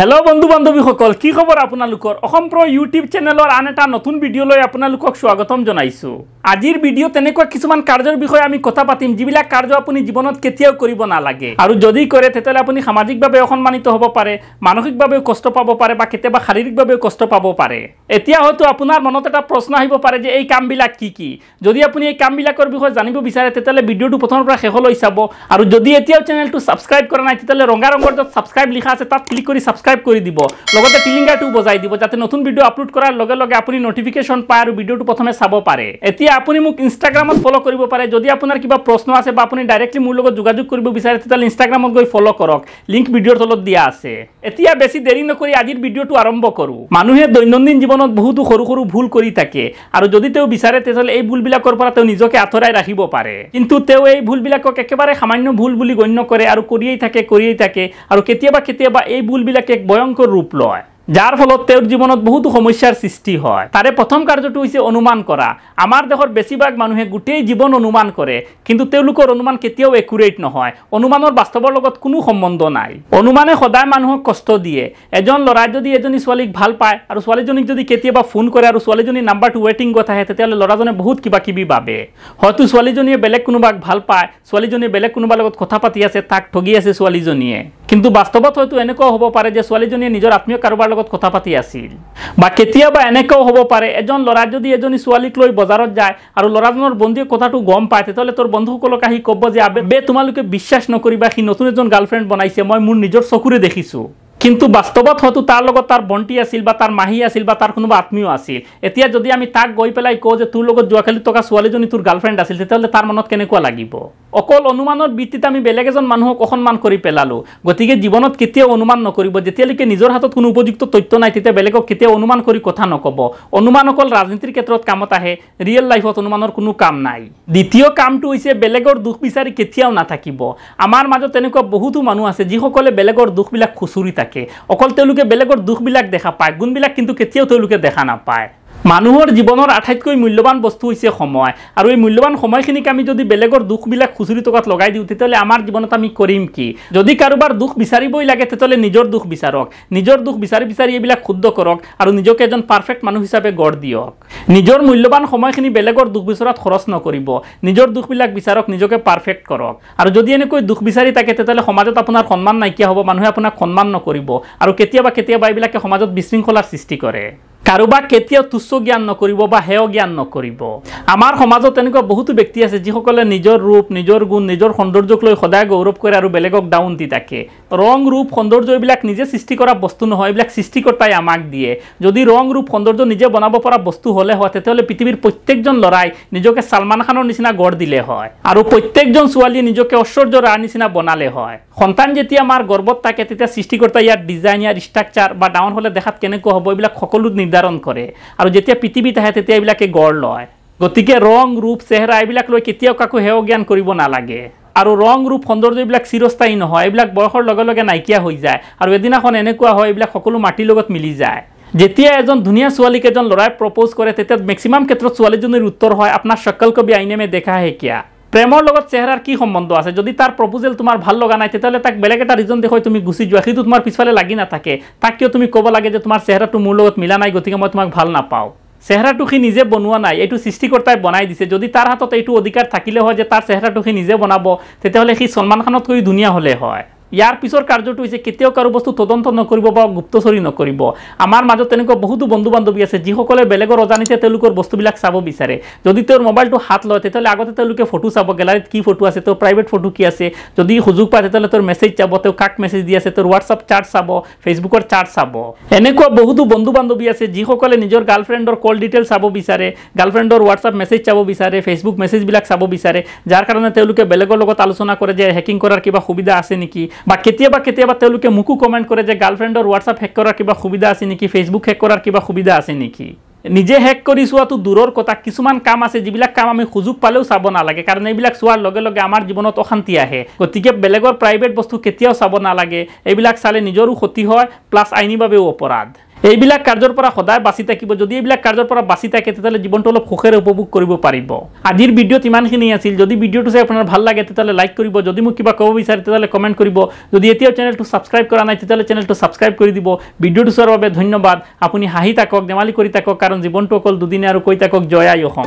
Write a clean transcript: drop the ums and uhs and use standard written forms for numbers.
Hello बंधु बान्धवी सकल की खबर आपनालोकर अखम प्र यूट्यूब चेनेलर आन एटा नतुन भिडिओ लय आपनालोকক स्वागतम जनाइছো। आजिर भिडिओ तेनेকুৱা কিছুমান কাৰ্যৰ বিষয়ে আমি কথা পাতিম যিবিলাক কাৰ্য আপুনি জীৱনত কেতিয়াও কৰিব নালাগে আৰু যদি কৰে তেতিয়ালে আপুনি সামাজিকভাৱে অসন্মানিত হ'ব পাৰে, মানসিকভাৱে কষ্ট পাব পাৰে বা কেতিয়াবা শাৰীৰিকভাৱে কষ্ট পাব পাৰে। এতিয়া হয়তো আপোনাৰ মনত এটা প্ৰশ্ন আহিব পাৰে যে এই কামবিলাক কি কি। যদি আপুনি এই কামবিলাকৰ বিষয়ে জানিব বিচাৰে তেতিয়ালে ভিডিওটো প্ৰথমৰ পৰা শেষলৈ চাব আৰু যদি এতিয়াও চেনেলটো সাবস্ক্ৰাইব কৰা নাই তেতিয়ালে ৰঙা ৰঙৰ যত সাবস্ক্ৰাইব লিখা আছে তাত ক্লিক কৰি সাবস্ক্ৰাইব কৰি দিব, লগতে টিলিংগাটো বজাই দিব যাতে নতুন ভিডিও আপলোড কৰাৰ লগে লগে আপুনি নটিফিকেশন পায় আৰু ভিডিওটো প্ৰথমে চাব পাৰে। এতিয়া আপুনি মোক ইনষ্টাগ্ৰামত ফলো কৰিব পাৰে। যদি আপোনাৰ কিবা প্ৰশ্ন আছে বা আপুনি ডাইৰেক্টলি মোৰ লগত যোগাযোগ কৰিব বিচাৰে তেতিয়ালে ইনষ্টাগ্ৰামত গৈ ফলো কৰক, লিংক ভিডিওৰ তলত দিয়া আছে। এতিয়া বেছি দেৰি নকৰি আজিৰ ভিডিওটো আৰম্ভ কৰো। মানুহে দৈনন্দিন জীৱনত বহুতো সৰু সৰু ভুল কৰি থাকে আৰু যদি তেওঁ বিচাৰে তেতিয়ালে এই ভুলবিলাকৰ পৰা তেওঁ নিজকে আঁতৰাই ৰাখিব পাৰে, কিন্তু তেওঁ এই ভুলবিলাকক একেবাৰে সামান্য ভুল বুলি গণ্য কৰে আৰু কৰিয়েই থাকে আৰু কেতিয়াবা এই ভুলবিলাকে এক ভয়ংকৰ ৰূপ লয় যাৰ ফলত তেওঁৰ জীৱনত বহুতো সমস্যাৰ সৃষ্টি হয়। তাৰে প্ৰথম কাৰ্যটো হৈছে অনুমান কৰা। আমাৰ দেশৰ বেছিভাগ মানুহে গোটেই জীৱন অনুমান কৰে, কিন্তু তেওঁলোকৰ অনুমান কেতিয়াও একুৰেট নহয়। অনুমানৰ বাস্তৱৰ লগত কোনো সম্বন্ধ নাই। অনুমানে সদায় মানুহক কষ্ট দিয়ে। এজন ল'ৰাই যদি এজনী ছোৱালীক ভাল পায় আৰু ছোৱালীজনীক যদি কেতিয়াবা ফোন কৰে আৰু ছোৱালীজনীৰ নাম্বাৰটো ৱেটিংত আহে তেতিয়ালে ল'ৰাজনে বহুত কিবা ভাবে। হয়তো ছোৱালীজনীয়ে বেলেগ কোনোবাক ভাল পায়, ছোৱালীজনীয়ে বেলেগ কোনোবাৰ লগত কথা পাতি আছে, তাক ঠগি আছে ছোৱালীজনীয়ে। কিন্তু বাস্তৱত হয়তো এনেকুৱাও হ'ব পাৰে যে ছোৱালীজনীয়ে নিজৰ আত্মীয় কাৰোবাৰ লগত কথা পাতি আছিল। বা কেতিয়াবা এনেকুৱাও হ'ব পাৰে এজন ল'ৰা যদি এজনী ছোৱালীক লৈ বজাৰত যায় আৰু ল'ৰাজনৰ বন্ধুৱে কথাটো গম পায় তেতিয়ালে তোৰ বন্ধুসকলক আহি ক'ব যে আবে তোমালোকে বিশ্বাস নকৰিবা, সি নতুন এজন গাৰ্লফ্ৰেণ্ড বনাইছে, মই মোৰ নিজৰ চকুৰে দেখিছো। কিন্তু বাস্তৱত হয়তো তাৰ লগত তাৰ বন্টি আছিল বা তাৰ মাহী আছিল বা তাৰ কোনোবা আত্মীয় আছিল। এতিয়া যদি আমি তাক গৈ পেলাই কওঁ যে তোৰ লগত যোৱাকালি থকা ছোৱালীজনী তোৰ গাৰ্লফ্ৰেণ্ড আছিল তেতিয়ালে তাৰ মনত কেনেকুৱা লাগিব। অকল অনুমানৰ ভিত্তিত আমি বেলেগ এজন মানুহক অসন্মান কৰি পেলালো। গতিকে জীৱনত কেতিয়াও অনুমান নকৰিব। যেতিয়ালৈকে নিজৰ হাতত কোনো উপযুক্ত তথ্য নাই তেতিয়া বেলেগক কেতিয়াও অনুমান কৰি কথা নকব। অনুমান অকল ৰাজনীতিৰ ক্ষেত্ৰত কামত আহে, ৰিয়েল লাইফত অনুমানৰ কোনো কাম নাই। দ্বিতীয় কামটো হৈছে বেলেগৰ দুখ বিচাৰি কেতিয়াও নাথাকিব। আমাৰ মাজত তেনেকুৱা বহুতো মানুহ আছে যিসকলে বেলেগৰ দুখবিলাক খুচুৰি থাকে। অকল তেওঁলোকে বেলেগৰ দুখবিলাক দেখা পায়, গুণবিলাক কিন্তু কেতিয়াও তেওঁলোকে দেখা নাপায়। মানুহৰ জীৱনৰ আটাইতকৈ মূল্যৱান বস্তু হৈছে সময় আৰু এই মূল্যৱান সময়খিনিক আমি যদি বেলেগৰ দুখবিলাক খুচুৰি টকাত লগাই দিওঁ তেতিয়ালে আমাৰ জীৱনত আমি কৰিম কি। যদি কাৰোবাৰ দুখ বিচাৰিবই লাগে তেতিয়ালে নিজৰ দুখ বিচাৰক। নিজৰ দুখ বিচাৰি এইবিলাক শুদ্ধ কৰক আৰু নিজকে এজন পাৰফেক্ট মানুহ হিচাপে গঢ় দিয়ক। নিজৰ মূল্যৱান সময়খিনি বেলেগৰ দুখ বিচাৰত খৰচ নকৰিব। নিজৰ দুখবিলাক বিচাৰক, নিজকে পাৰফেক্ট কৰক। আৰু যদি এনেকৈ দুখ বিচাৰি থাকে তেতিয়ালে সমাজত আপোনাৰ সন্মান নাইকিয়া হ'ব, মানুহে আপোনাক সন্মান নকৰিব আৰু কেতিয়াবা এইবিলাকে সমাজত বিশৃংখলাৰ সৃষ্টি কৰে। কাৰোবাক কেতিয়াও তুচ্ছ জ্ঞান নকৰিব বা হেয় জ্ঞান নকৰিব। আমাৰ সমাজত এনেকুৱা বহুতো ব্যক্তি আছে যিসকলে নিজৰ ৰূপ, নিজৰ গুণ, নিজৰ সৌন্দৰ্যক লৈ সদায় গৌৰৱ কৰে আৰু বেলেগক ডাউন দি থাকে। ৰং, ৰূপ, সৌন্দৰ্য এইবিলাক নিজে সৃষ্টি কৰা বস্তু নহয়, এইবিলাক সৃষ্টিকৰ্তাই আমাক দিয়ে। যদি ৰং, ৰূপ, সৌন্দৰ্য নিজে বনাব পৰা বস্তু হ'লে হয় তেতিয়াহ'লে পৃথিৱীৰ প্ৰত্যেকজন ল'ৰাই নিজকে সালমান খানৰ নিচিনা গঢ় দিলে হয় আৰু প্ৰত্যেকজন ছোৱালীয়ে নিজকে ঐশ্বৰ্য ৰায়ৰ নিচিনা বনালে হয়। সন্তান যেতিয়া আমাৰ গৰ্ভত থাকে তেতিয়া সৃষ্টিকৰ্তাই ইয়াৰ ডিজাইন, ইয়াৰ ষ্ট্ৰাকচাৰ বা ডাঙৰ হ'লে দেখাত কেনেকুৱা হ'ব এইবিলাক সকলো নিৰ্ধাৰণ কৰে আৰু যেতিয়া পৃথিৱীত আহে তেতিয়া এইবিলাকে গঢ় লয়। গতিকে ৰং, ৰূপ, চেহেৰা এইবিলাক লৈ কেতিয়াও কাকো হেয় জ্ঞান কৰিব নালাগে। আৰু ৰং, ৰূপ, সৌন্দৰ্য এইবিলাক চিৰস্থায়ী নহয়, এইবিলাক বয়সৰ লগে লগে নাইকিয়া হৈ যায় আৰু এদিনাখন এনেকুৱা হয় এইবিলাক সকলো মাটিৰ লগত মিলি যায়। যেতিয়া এজন ধুনীয়া ছোৱালীক এজন ল'ৰাই প্ৰপ'জ কৰে তেতিয়া মেক্সিমাম ক্ষেত্ৰত ছোৱালীজনীৰ উত্তৰ হয় আপোনাৰ শক্ল কবি আইনে মে দেখা হে কিয়া। প্ৰেমৰ লগত চেহেৰাৰ কি সম্বন্ধ আছে? যদি তাৰ প্ৰপ'জেল তোমাৰ ভাল লগা নাই তেতিয়াহ'লে তাক বেলেগ এটা ৰিজন দেখুৱাই তুমি গুচি যোৱা। সেইটো তোমাৰ পিছফালে লাগি নাথাকে। তাক কিয় তুমি ক'ব লাগে যে তোমাৰ চেহেৰাটো মোৰ লগত মিলা নাই গতিকে মই তোমাক ভাল নাপাওঁ। চেহেৰাটো সি নিজে বনোৱা নাই, এইটো সৃষ্টিকৰ্তাই বনাই দিছে। যদি তাৰ হাতত এইটো অধিকাৰ থাকিলে হয় যে তাৰ চেহেৰাটো সি নিজে বনাব তেতিয়াহ'লে সি সলমান খানতকৈ ধুনীয়া হ'লে হয়। ইয়াৰ পিছৰ কাৰ্যটো হৈছে কেতিয়াও কাৰো বস্তু তদন্ত নকৰিব বা গুপ্তচৰী নকৰিব। আমাৰ মাজত তেনেকুৱা বহুতো বন্ধু বান্ধৱী আছে যিসকলে বেলেগৰ অজানিতে তেওঁলোকৰ বস্তুবিলাক চাব বিচাৰে। যদি তেওঁৰ মোবাইলটো হাত লয় তেতিয়াহ'লে আগতে তেওঁলোকে ফটো চাব, গেলাৰীত কি ফটো আছে, তেওঁৰ প্ৰাইভেট ফটো কি আছে। যদি সুযোগ পায় তেতিয়াহ'লে তেওঁৰ মেছেজ চাব, তেওঁ কাক মেছেজ দি আছে, তেওঁৰ হোৱাটছআপ চাৰ্ট চাব, ফেচবুকৰ চাৰ্ট চাব। এনেকুৱা বহুতো বন্ধু বান্ধৱী আছে যিসকলে নিজৰ গাৰ্লফ্ৰেণ্ডৰ কল ডিটেইল চাব বিচাৰে, গাৰ্লফ্ৰেণ্ডৰ হোৱাটছআপ মেছেজ চাব বিচাৰে, ফেচবুক মেছেজবিলাক চাব বিচাৰে, যাৰ কাৰণে তেওঁলোকে বেলেগৰ লগত আলোচনা কৰে যে হেকিং কৰাৰ কিবা সুবিধা আছে নেকি। বা কেতিয়াবা তেওঁলোকে মোকো কমেণ্ট কৰে যে গাৰ্লফ্ৰেণ্ডৰ হোৱাটছআপ হেক কৰাৰ কিবা সুবিধা আছে নেকি, ফেচবুক হেক কৰাৰ কিবা সুবিধা আছে নেকি। নিজে হেক কৰি চোৱাটো দূৰৰ কথা, কিছুমান কাম আছে যিবিলাক কাম আমি সুযোগ পালেও চাব নালাগে কাৰণ এইবিলাক চোৱাৰ লগে লগে আমাৰ জীৱনত অশান্তি আহে। গতিকে বেলেগৰ প্ৰাইভেট বস্তু কেতিয়াও চাব নালাগে। এইবিলাক চালে নিজৰো ক্ষতি হয় প্লাছ আইনীভাৱেও অপৰাধ। এইবিলাক কাৰ্যৰ পৰা সদায় বাচি থাকিব যদি এইবিলাক কাৰ্যৰ পৰা বাচি থাকে তেতিয়াহ'লে জীৱনটো অলপ সুখেৰে উপভোগ কৰিব পাৰিব আজিৰ ভিডিঅ'ত ইমানখিনি আছিল যদি ভিডিঅ'টো চাই আপোনাৰ ভাল লাগে তেতিয়াহ'লে লাইক কৰিব যদি মোক কিবা ক'ব বিচাৰে তেতিয়াহ'লে কমেণ্ট কৰিব যদি এতিয়াও চেনেলটো ছাবস্ক্ৰাইব কৰা নাই তেতিয়াহ'লে চেনেলটো ছাবস্ক্ৰাইব কৰি দিব ভিডিঅ'টো চোৱাৰ বাবে ধন্যবাদ আপুনি হাঁহি থাকক ধেমালি কৰি থাকক কাৰণ জীৱনটো অকল দুদিনে আৰু কৈ থাকক জয় আই অসম